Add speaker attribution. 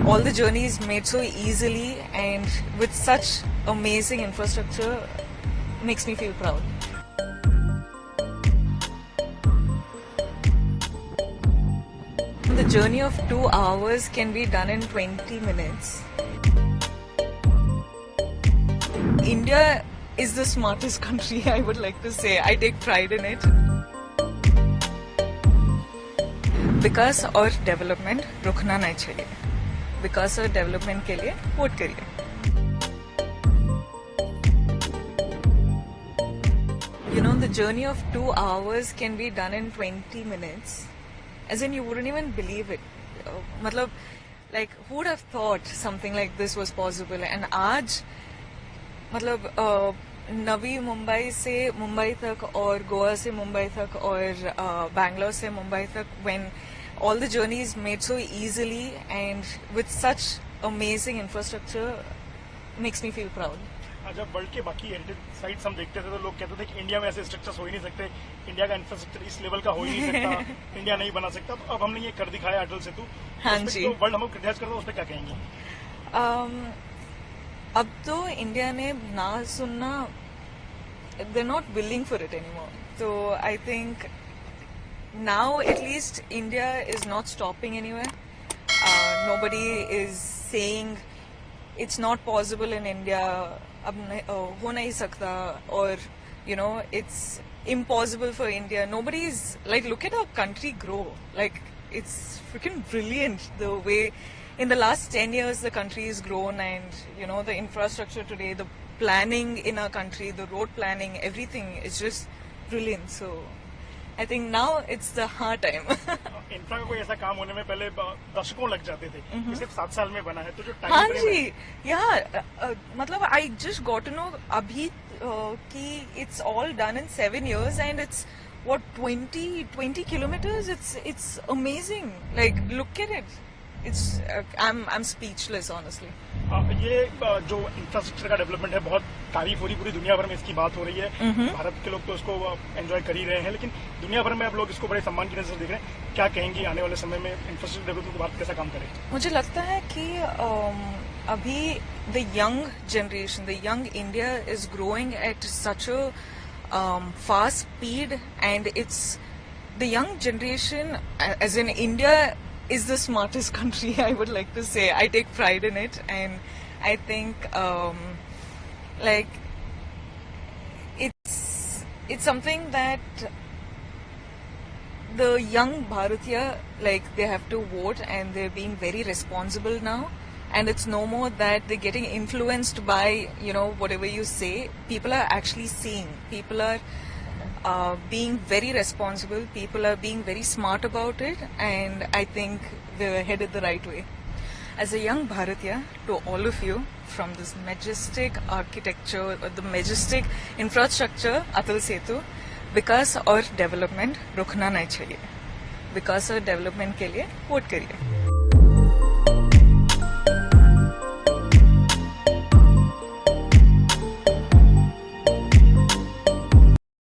Speaker 1: all the journeys made so easily and with such amazing infrastructure makes me feel proud. The journey of 2 hours can be done in 20 minutes. India is the smartest country, I would like to say. I take pride in it. विकास और development रुकना नहीं चाहिए. विकास और development के लिए vote करिए. You know, the journey of 2 hours can be done in 20 minutes. As in, you wouldn't even believe it. मतलब, like, who would have thought something like this was possible? And आज, मतलब, नवी मुंबई से मुंबई तक और गोवा से मुंबई तक और बैंगलोर से मुंबई तक, when all the journeys made so easily and with such amazing infrastructure makes me feel proud.
Speaker 2: जब वर्ल्ड के बाकी हेरिटेज साइट्स हम देखते थे तो लोग कहते थे कि इंडिया में ऐसे स्ट्रक्चर्स हो ही नहीं सकते, इंडिया का इंफ्रास्ट्रक्चर इस लेवल का हो ही नहीं सकता, इंडिया नहीं बना सकता. तो अब हमने ये कर दिखाया अटल सेतु.
Speaker 1: हाँ जी.
Speaker 2: तो वर्ल्ड हमको क्रिटिसाइज करता है, उस पर क्या कहेंगे?
Speaker 1: अब तो इंडिया ने ना सुनना, they're not willing for it anymore. So I think now at least India is not stopping anywhere. Nobody is saying it's not possible in India, ab ho nahi sakta, or you know, it's impossible for India. Nobody is like, look at our country grow. Like, it's freaking brilliant the way in the last 10 years the country has grown, and you know, the infrastructure today, the planning in our country, the road planning, everything is just brilliant. So I think now it's the hard time.
Speaker 2: Infra का कोई ऐसा काम होने में पहले दशकों लग जाते थे, सिर्फ 7 साल में बना है. तो जो टाइम
Speaker 1: हाँ जी, मतलब I just got to know अभी कि it's all done in 7 years and it's what 20 kilometers. It's amazing. Like, look at it. It's I'm speechless honestly.
Speaker 2: ये जो इंफ्रास्ट्रक्चर का डेवलपमेंट है, बहुत तारीफ हो रही, पूरी दुनिया भर में इसकी बात हो रही है. भारत के लोग तो इसको एंजॉय कर ही रहे हैं, लेकिन दुनिया भर में अब लोग इसको बड़े सम्मान की नजर से देख रहे हैं. क्या कहेंगी आने वाले समय में इंफ्रास्ट्रक्चर डेवलपमेंट के बाद कैसा काम करे?
Speaker 1: मुझे लगता है कि अभी the young generation, the young India is growing at such a fast speed, and it's the young generation, as in India is the smartest country, I would like to say. I take pride in it, and I think like it's something that the young Bharatiya, like, they have to vote, and they're being very responsible now, and it's no more that they're getting influenced by, you know, whatever you say. People are actually seeing, people are being very responsible, people are being very smart about it, and I think we're headed the right way. As a young Bharatiya, to all of you, from this majestic architecture, the majestic infrastructure, Atal Setu, विकास और development रुकना नहीं चाहिए. विकास और development के लिए vote करिए.